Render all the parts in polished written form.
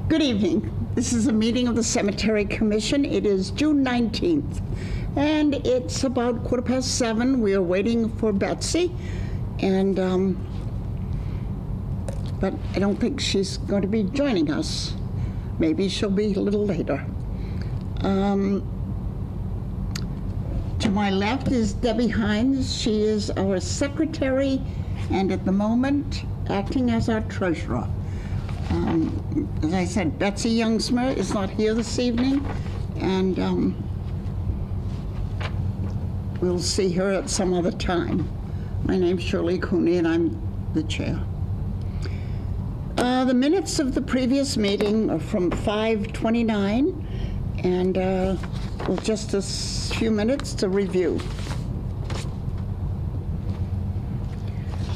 Good evening. This is a meeting of the Cemetery Commission. It is June 19th, and it's about 7:15. We are waiting for Betsy, and but I don't think she's going to be joining us. Maybe she'll be a little later. To my left is Debbie Hines. She is our secretary, and at the moment, acting as our treasurer. As I said, Betsy Youngsmer is not here this evening, and we'll see her at some other time. My name's Shirley Cooney, and I'm the chair. The minutes of the previous meeting are from 5/29, and well, just a few minutes to review.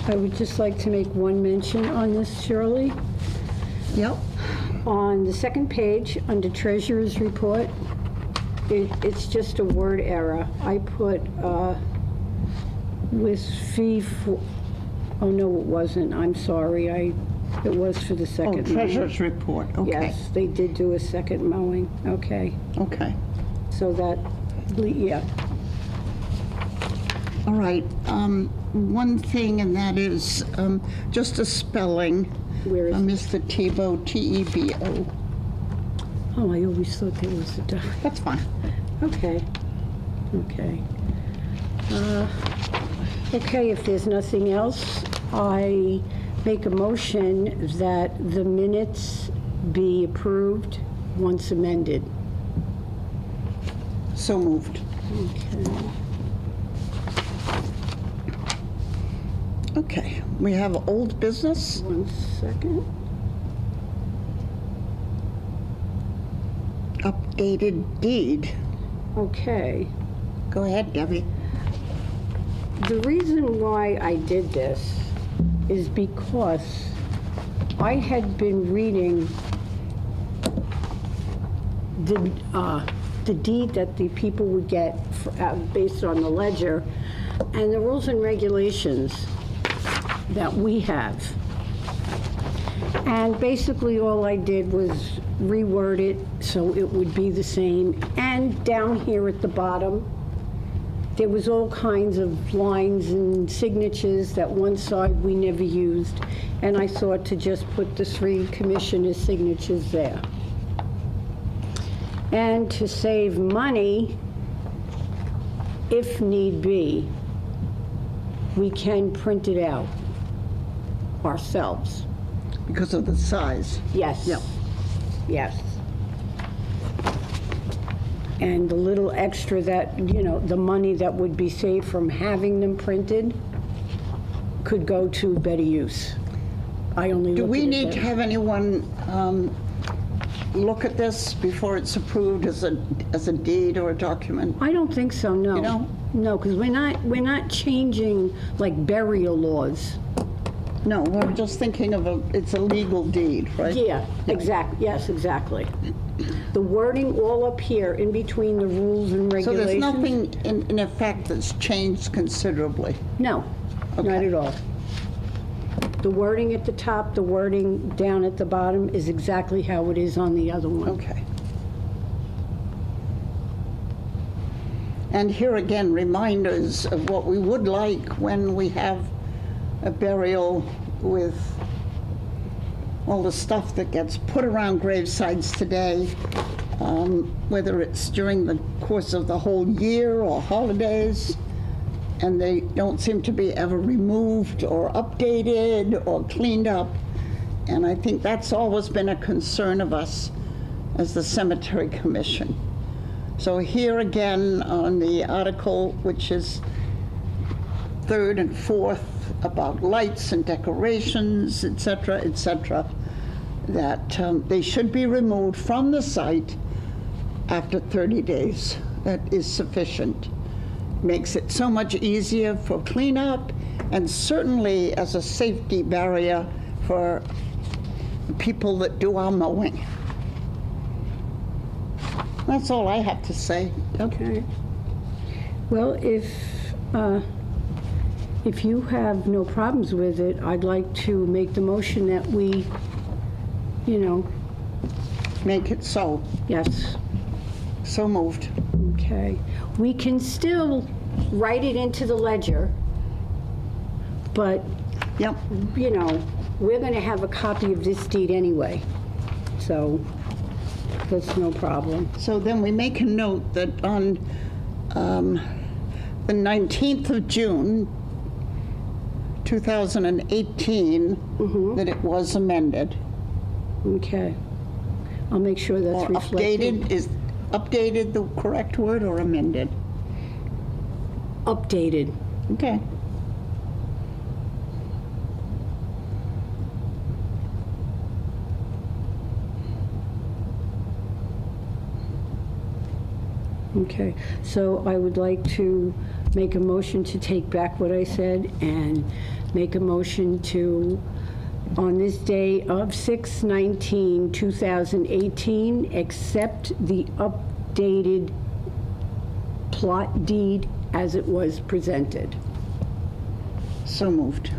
I would just like to make one mention on this, Shirley. Yep. On the second page, under Treasurer's Report, it's just a word error. I put with fee for, oh no, it wasn't, I'm sorry, it was for the Oh, second. treasurer's report, okay. Yes, they did do a second mowing, okay. Okay. So that, yeah, All right, one thing, and that is just a spelling. where is, Mr. Tebow, T-E-B-O. oh, I always thought there was a dot. That's fine. Okay, okay. Okay, if there's nothing else, I make a motion that the minutes be approved once amended. So moved. Okay. Okay, we have old business. One second. Updated deed. Okay. Go ahead, Debbie. The reason why I did this is because I had been reading the deed that the people would get based on the ledger and the rules and regulations that we have. And basically all I did was reword it so it would be the same. And down here at the bottom, there was all kinds of lines and signatures that one side we never used. And I thought to just put the 3 commissioners' signatures there. And to save money, if need be, we can print it out ourselves. Because of the size. Yes. Yep. Yes. And the little extra that, you know, the money that would be saved from having them printed could go to better use. I only Do look we at it need that to way. have anyone look at this before it's approved as a deed or a document? I don't think so, no. You don't? No, because we're not changing like burial laws. No, we're just thinking of it's a legal deed, right? Yeah, yes, exactly. The wording all up here in between the rules and So regulations. there's nothing in effect that's changed considerably? No, not Okay. at all. The wording at the top, the wording down at the bottom is exactly how it is on the other one. Okay. And here again, reminders of what we would like when we have a burial with all the stuff that gets put around gravesites today, whether it's during the course of the whole year or holidays, and they don't seem to be ever removed or updated or cleaned up. And I think that's always been a concern of us as the Cemetery Commission. So here again on the article, which is 3rd and 4th, about lights and decorations, et cetera, that they should be removed from the site after 30 days. That is sufficient. Makes it so much easier for cleanup and certainly as a safety barrier for people that do our mowing. That's all I have to say. Okay. Well, if you have no problems with it, I'd like to make the motion that we, you know, make it so. Yes. So moved. Okay. We can still write it into the ledger, but, Yep. you know, we're going to have a copy of this deed anyway, so that's no problem. So then we make a note that on the 19th of June, 2018, that it was amended. Okay. I'll make sure that's Or reflected. updated, is updated the correct word, or amended? Updated. Okay. Okay, so I would like to make a motion to take back what I said and make a motion to, on this day of 6/19/2018, accept the updated plot deed as it was presented. So moved.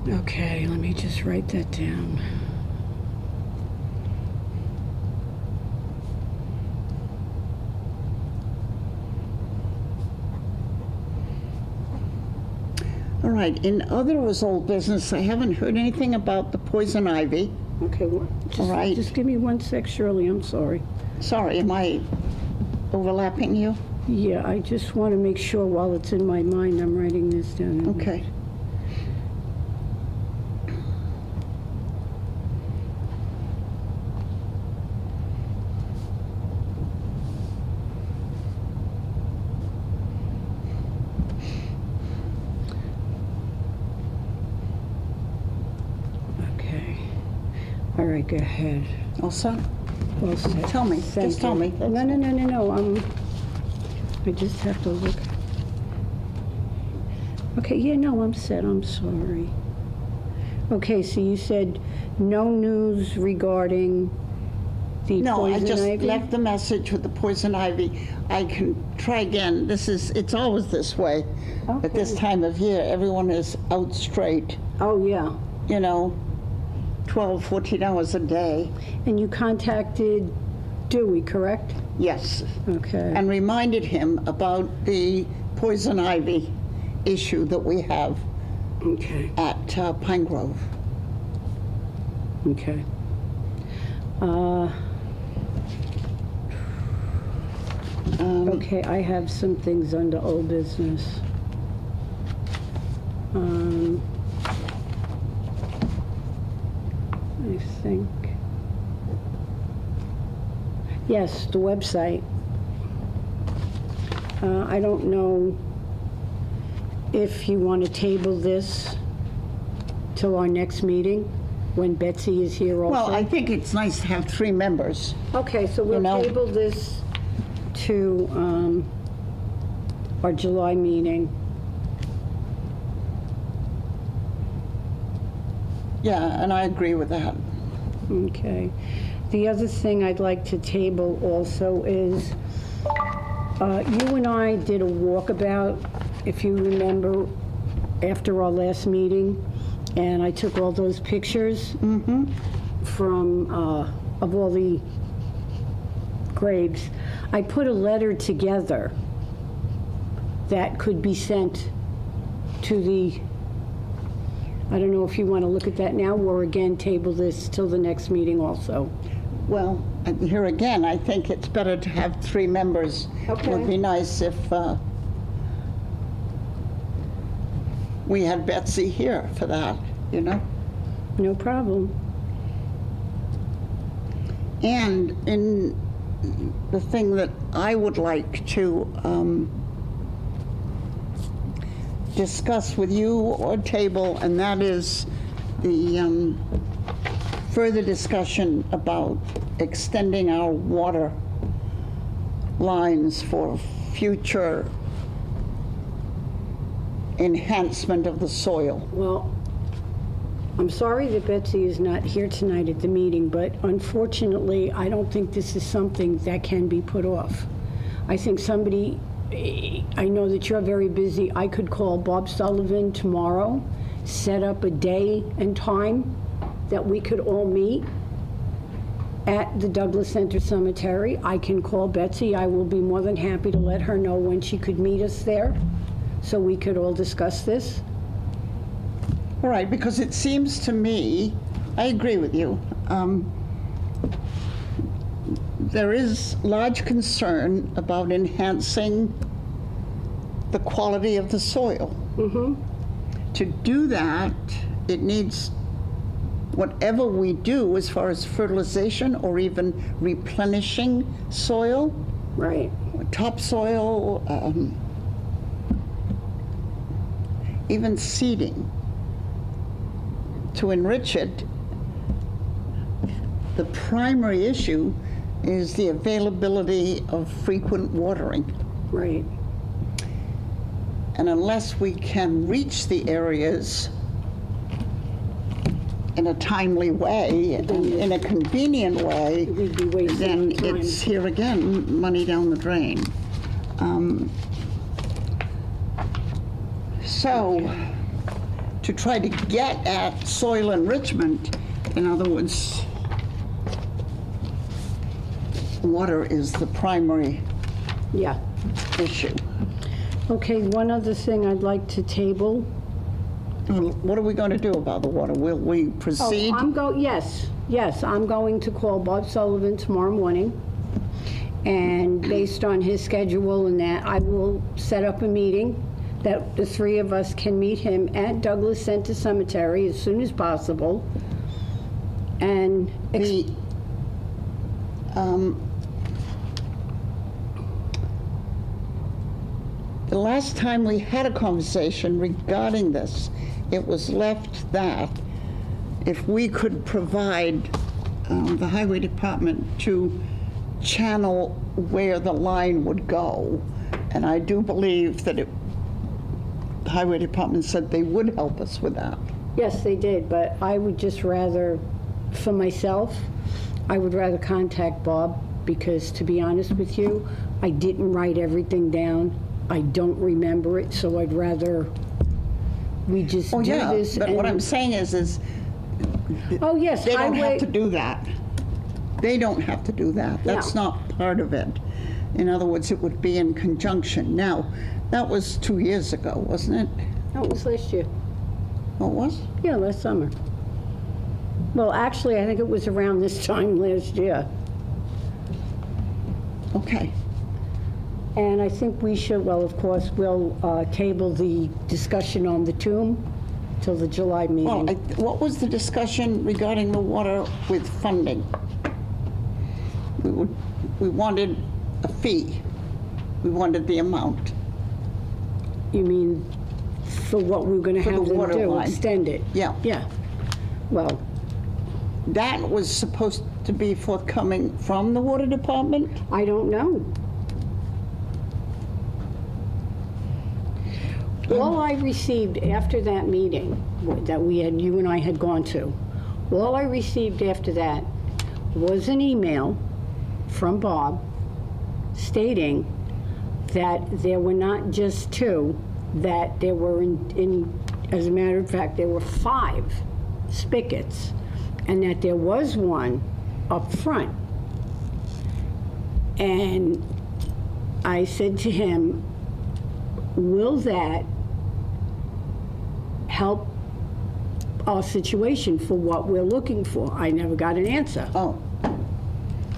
Okay, let me just write that down. All right, in other was old business, I haven't heard anything about the poison ivy. Okay, All right. just give me one sec, Shirley, I'm sorry. Sorry, am I overlapping you? Yeah, I just want to make sure while it's in my mind, I'm writing this down. Okay. Okay. All right, go ahead. All set? Well said. Tell me, Thank just tell you. me. No, I just have to look. Okay, yeah, no, I'm set, I'm sorry. Okay, so you said no news regarding the No, I poison just ivy? left the message with the poison ivy. I can try again. It's always this way. At this Okay. time of year, everyone is out straight, Oh, yeah. 12, 14 hours a day. And you contacted Dewey, correct? Yes. Okay. And reminded him about the poison ivy issue that we have Okay, at Pine Grove. okay. Okay, I have some things under old business. I think. Yes, the website. I don't know if you want to table this till our next meeting, when Betsy is here also. Well, I think it's nice to have 3 members. Okay, so we'll know. table this to our July meeting. Yeah, and I agree with that. Okay. The other thing I'd like to table also is, you and I did a walkabout, if you remember, after our last meeting, and I took all those pictures from, of all the graves. I put a letter together that could be sent to the, I don't know if you want to look at that now, or again, table this till the next meeting also. Well, here again, I think it's better to have 3 members. Okay. It would be nice if we had Betsy here for that, No problem. And in the thing that I would like to discuss with you or table, and that is the further discussion about extending our water lines for future enhancement of the soil. Well, I'm sorry that Betsy is not here tonight at the meeting, but unfortunately, I don't think this is something that can be put off. I think somebody I know that you're very busy. I could call Bob Sullivan tomorrow, set up a day and time that we could all meet at the Douglas Center Cemetery. I can call Betsy. I will be more than happy to let her know when she could meet us there, so we could all discuss this. All right, because it seems to me, I agree with you. There is large concern about enhancing the quality of the soil. To do that, it needs, whatever we do as far as fertilization or even replenishing soil, Right. topsoil, even seeding, to enrich it. The primary issue is the availability of frequent watering. Right. And unless we can reach the areas in a timely way, and in a convenient way, We'd be wasting then time. it's, here again, money down the drain. So, to try to get at soil enrichment, in other words, water is the primary Yeah. issue. Okay, one other thing I'd like to table. Well, what are we going to do about the water? Will we proceed? Yes, I'm going to call Bob Sullivan tomorrow morning. And based on his schedule and that, I will set up a meeting that the three of us can meet him at Douglas Center Cemetery as soon as possible. And, The last time we had a conversation regarding this, it was left that if we could provide the highway department to channel where the line would go, and I do believe that the highway department said they would help us with that. yes, they did, but I would just rather, for myself, I would rather contact Bob, because to be honest with you, I didn't write everything down. I don't remember it, so I'd rather we just Oh, do yeah, this. but what I'm saying is Oh, yes, they don't highway, have to do that. They don't have to do that. That's No. not part of it. In other words, it would be in conjunction. Now, that was 2 years ago, wasn't it? no, it was last year. Oh, it was? Yeah, last summer. Well, actually, I think it was around this time last year. Okay. And I think we should, well, of course, we'll table the discussion on the tomb till the July Well, meeting. what was the discussion regarding the water with funding? We wanted a fee. We wanted the amount. You mean for what we're going to For the have them water do, line. extend it? Yeah. Yeah. Well, That was supposed to be forthcoming from the water department? I don't know. All I received after that meeting that you and I had gone to, all I received after that was an email from Bob stating that there were not just two, that there were, as a matter of fact, there were 5 spigots, and that there was one up front. And I said to him, will that help our situation for what we're looking for? I never got an answer. Oh.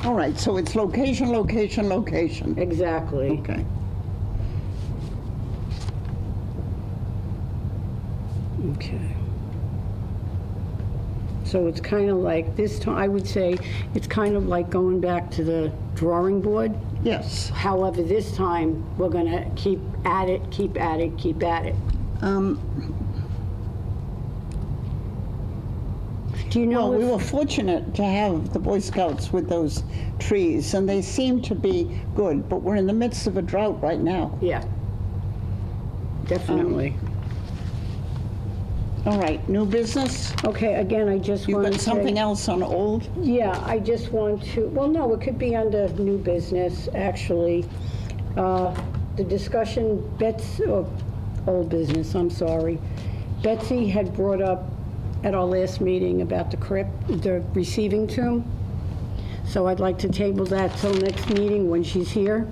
All right, so it's location, location, location. Exactly. Okay. Okay. So it's kind of like this time, I would say, it's kind of like going back to the drawing board. Yes. However, this time, we're going to keep at it, keep at it, keep at it. Do you know Well, we if- were fortunate to have the Boy Scouts with those trees, and they seem to be good, but we're in the midst of a drought right now. Yeah. Definitely. All right, new business? Okay, again, I just You've want to got say... something else on old? Yeah, I just want to, well, no, it could be under new business, actually. the discussion, old business, I'm sorry. Betsy had brought up at our last meeting about the crypt, the receiving tomb. So I'd like to table that till next meeting when she's here,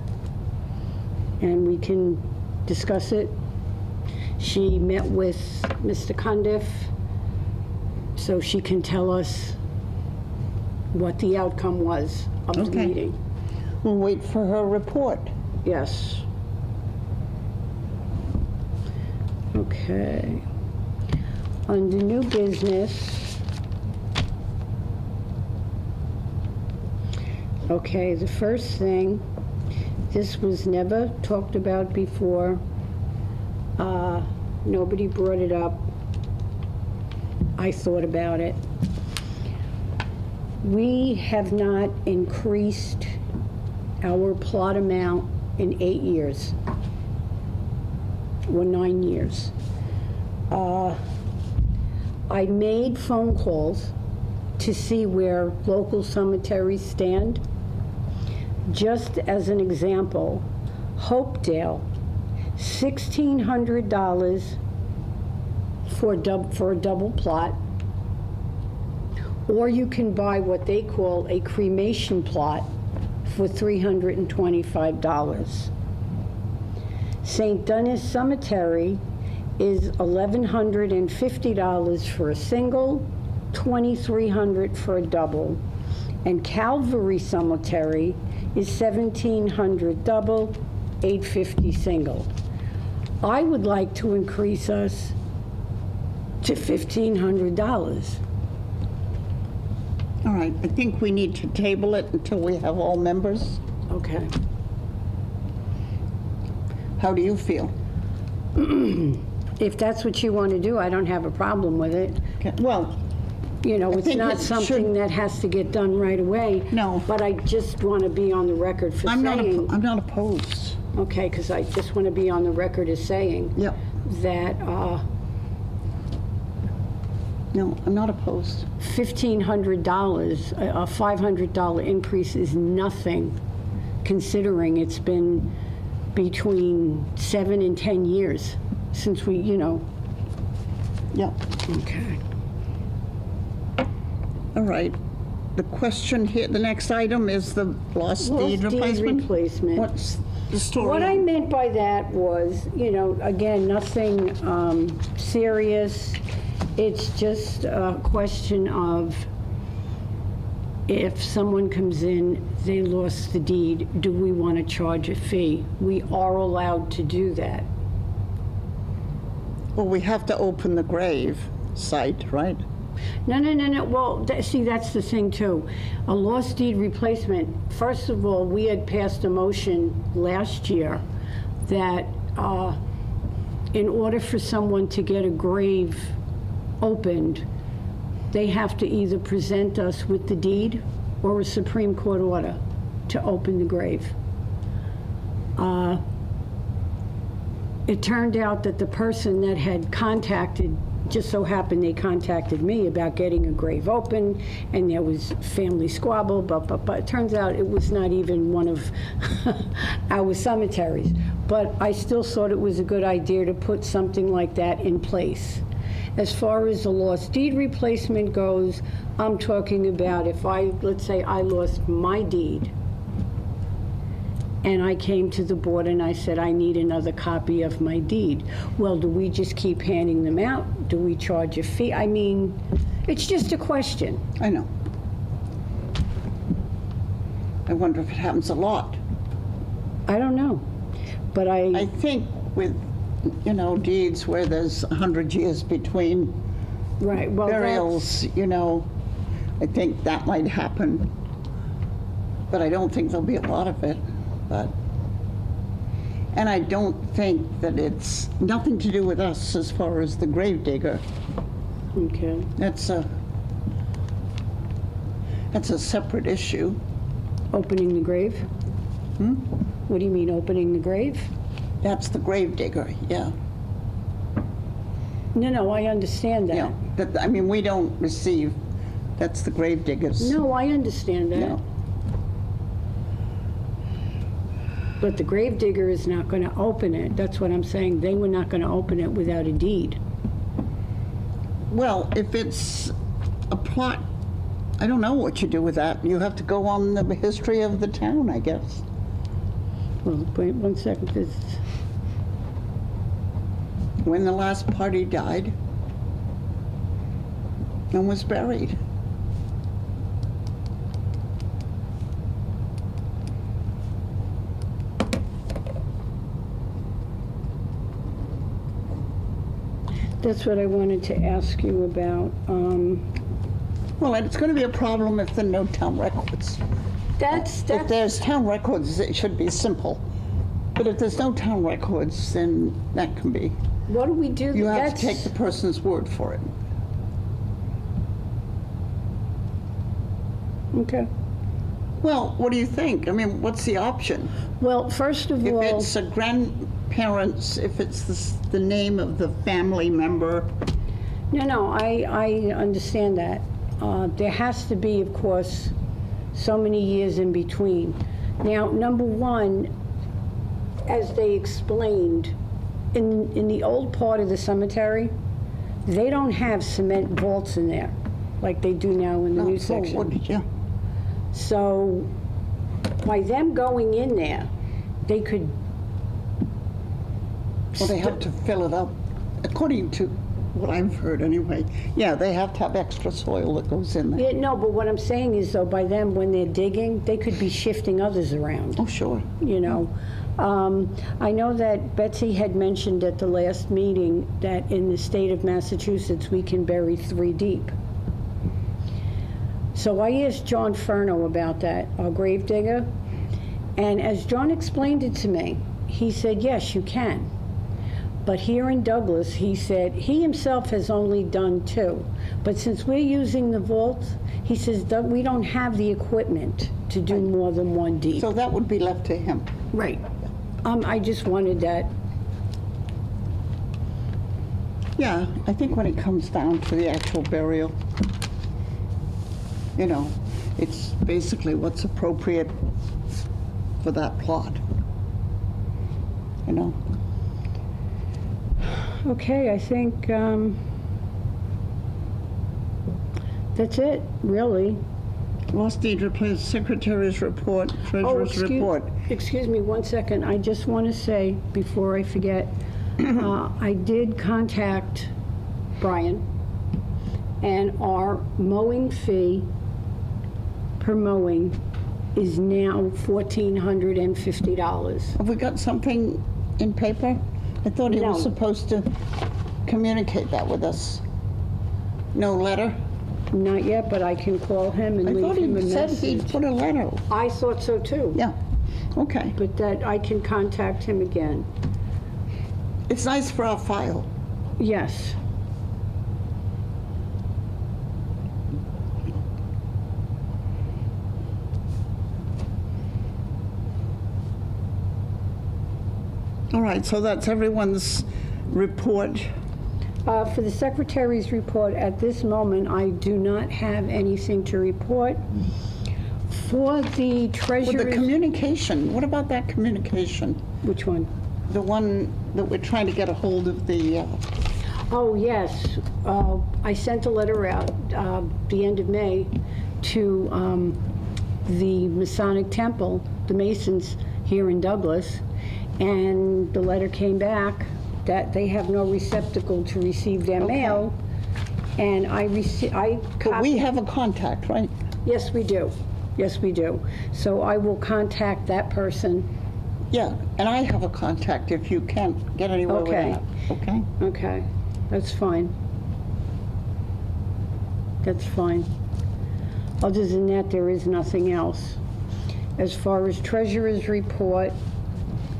and we can discuss it. She met with Mr. Cundiff, so she can tell us what the outcome was of the Okay. meeting. We'll wait for her report. Yes. Okay. Under new business. Okay, the first thing, this was never talked about before. Nobody brought it up. I thought about it. We have not increased our plot amount in 8 years, or 9 years. I made phone calls to see where local cemeteries stand. Just as an example, Hopedale, $1,600 for a double plot, or you can buy what they call a cremation plot for $325. St. Denis Cemetery is $1,150 for a single, $2,300 for a double, and Calvary Cemetery is $1,700 double, $850 single. I would like to increase us to $1,500. All right, I think we need to table it until we have all members. Okay. How do you feel? If that's what you want to do, I don't have a problem with it. Okay, well, You know, I it's think not it something should- that has to get done right away. No. But I just want to be on the record for I'm saying, not opposed. okay, because I just want to be on the record as saying Yep. that No, I'm not opposed. $1,500, a $500 increase is nothing, considering it's been between 7 and 10 years since we, Yep. Okay. All right. The question here, the next item is the lost deed Lost deed replacement? replacement. What's the story? What I meant by that was, again, nothing serious. It's just a question of if someone comes in, they lost the deed, do we want to charge a fee? We are allowed to do that. Well, we have to open the grave site, right? No. Well, see, that's the thing, too. A lost deed replacement, first of all, we had passed a motion last year that in order for someone to get a grave opened, they have to either present us with the deed or a Supreme Court order to open the grave. It turned out that the person that had contacted, just so happened they contacted me about getting a grave open, and there was family squabble, but it turns out it was not even one of our cemeteries. But I still thought it was a good idea to put something like that in place. As far as the lost deed replacement goes, I'm talking about if let's say I lost my deed, and I came to the board and I said, I need another copy of my deed. Well, do we just keep handing them out? Do we charge a fee? I mean, it's just a question. I know. I wonder if it happens a lot. I don't know, but I think with, deeds where there's 100 years between right, well, burials, I think that might happen. But I don't think there'll be a lot of it. And I don't think that it's nothing to do with us as far as the grave digger. okay. That's a separate issue. Opening the grave? What do you mean, opening the grave? That's the grave digger, yeah. No, I understand that. Yeah, we don't receive, that's the grave diggers. No, I understand that. Yeah. But the gravedigger is not going to open it. That's what I'm saying. They were not going to open it without a deed. Well, if it's a plot, I don't know what you do with that. You have to go on the history of the town, I guess. Well, wait 1 second. When the last party died and was buried. That's what I wanted to ask you about. Well, and it's going to be a problem if there are no town records. If there's town records, it should be simple. But if there's no town records, then that can be. What do we do? You have to take the person's word for it. Okay. Well, what do you think? I mean, what's the option? Well, first of If all, it's a grandparents, if it's the name of the family member, no, I understand that. There has to be, of course, so many years in between. Now, number one, as they explained, in the old part of the cemetery, they don't have cement vaults in there like they do now in the new section. wood, yeah. So by them going in there, they could. Well, they have to fill it up, according to what I've heard anyway. Yeah, they have to have extra soil that goes in there. Yeah, no, but what I'm saying is, though, by them, when they're digging, they could be shifting others around. Oh, sure. You know. I know that Betsy had mentioned at the last meeting that in the state of Massachusetts, we can bury 3 deep. So I asked John Furno about that, our grave digger, and as John explained it to me, he said, yes, you can. But here in Douglas, he said, he himself has only done 2. But since we're using the vault, he says, we don't have the equipment to do more than 1 deep. So that would be left to him. Right. I just wanted that. Yeah, I think when it comes down to the actual burial, you know, it's basically what's appropriate for that plot. You know? Okay, I think that's it, really. Lost Deidre, please, secretary's report, treasurer's report. Excuse me 1 second. I just want to say, before I forget, I did contact Brian, and our mowing fee per mowing is now $1,450. Have we got something in paper? I thought he was No. supposed to communicate that with us. No letter? Not yet, but I can call him and I leave thought him a he said he'd message. put a letter. I thought so too. Yeah, okay. But that I can contact him again. It's nice for our file. Yes. All right, so that's everyone's report. For the secretary's report, at this moment, I do not have anything to report. For the With the treasurer's... communication, what about that communication? Which one? The one that we're trying to get a hold of the, Oh, yes. I sent a letter out the end of May to the Masonic Temple, the Masons here in Douglas, and the letter came back that they have no receptacle to receive their Okay. mail. And but we have a contact, right? Yes, we do. Yes, we do. So I will contact that person. Yeah, and I have a contact if you can't get anywhere with Okay. that. Okay? Okay, that's fine. That's fine. Other than that, there is nothing else. As far as treasurer's report,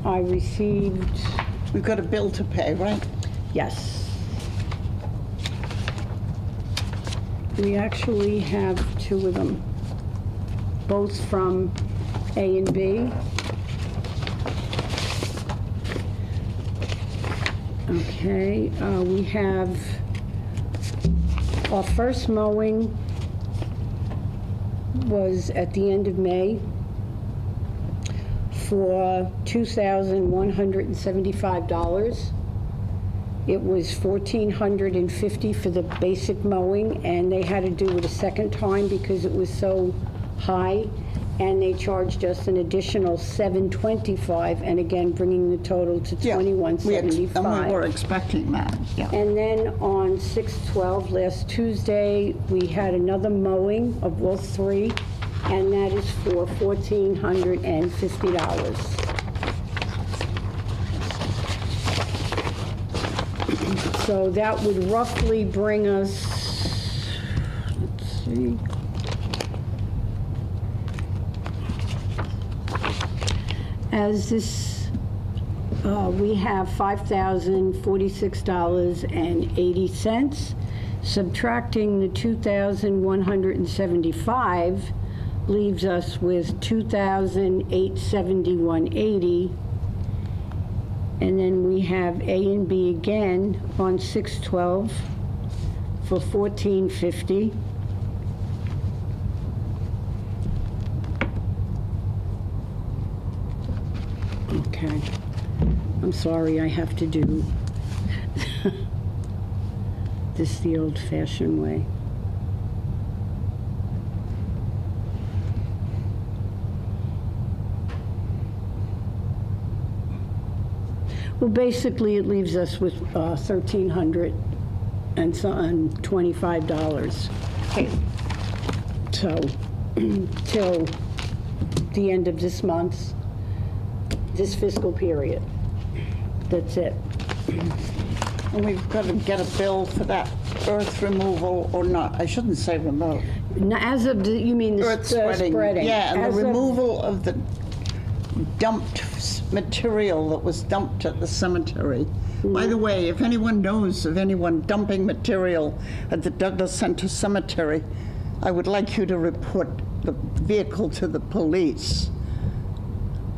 I received, We've got a bill to pay, right? yes. We actually have 2 of them, both from A and B. Okay, we have our first mowing was at the end of May for $2,175. It was $1,450 for the basic mowing, and they had to do it a second time because it was so high, and they charged us an additional $725, and again, bringing the total to Yeah, and we were $2,175. expecting that, yeah. And then on 6/12, last Tuesday, we had another mowing of all three, and that is for $1,450. So that would roughly bring us, let's see. As this, we have $5,046.80. Subtracting the $2,175 leaves us with $2,871.80. And then we have A and B again on 6/12 for $1,450. Okay. I'm sorry, I have to do this the old-fashioned way. Well, basically, it leaves us with $1,325. Okay, So, till the end of this month, this fiscal period. That's it. and we've got to get a bill for that earth removal or not, I shouldn't say remove. As of, you mean the Earth spreading. spreading? Yeah, and As the of- removal of the dumped material that was dumped at the cemetery. By the way, if anyone knows of anyone dumping material at the Douglas Center Cemetery, I would like you to report the vehicle to the police.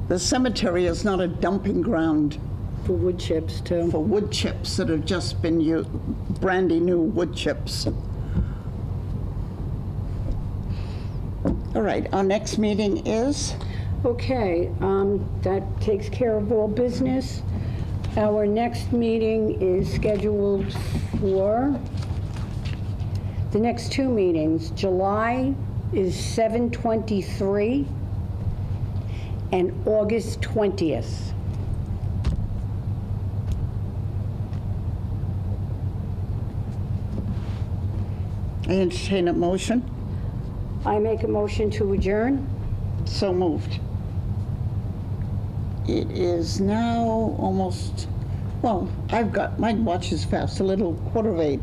The cemetery is not a dumping ground For wood chips, too. for wood chips that have just been brandy new wood chips. All right, our next meeting is? Okay, that takes care of all business. Our next meeting is scheduled for, the next two meetings, July is 7/23 and August 20th. I entertain a motion. I make a motion to adjourn. So moved. It is now almost, well, my watch is fast, a little 7:45.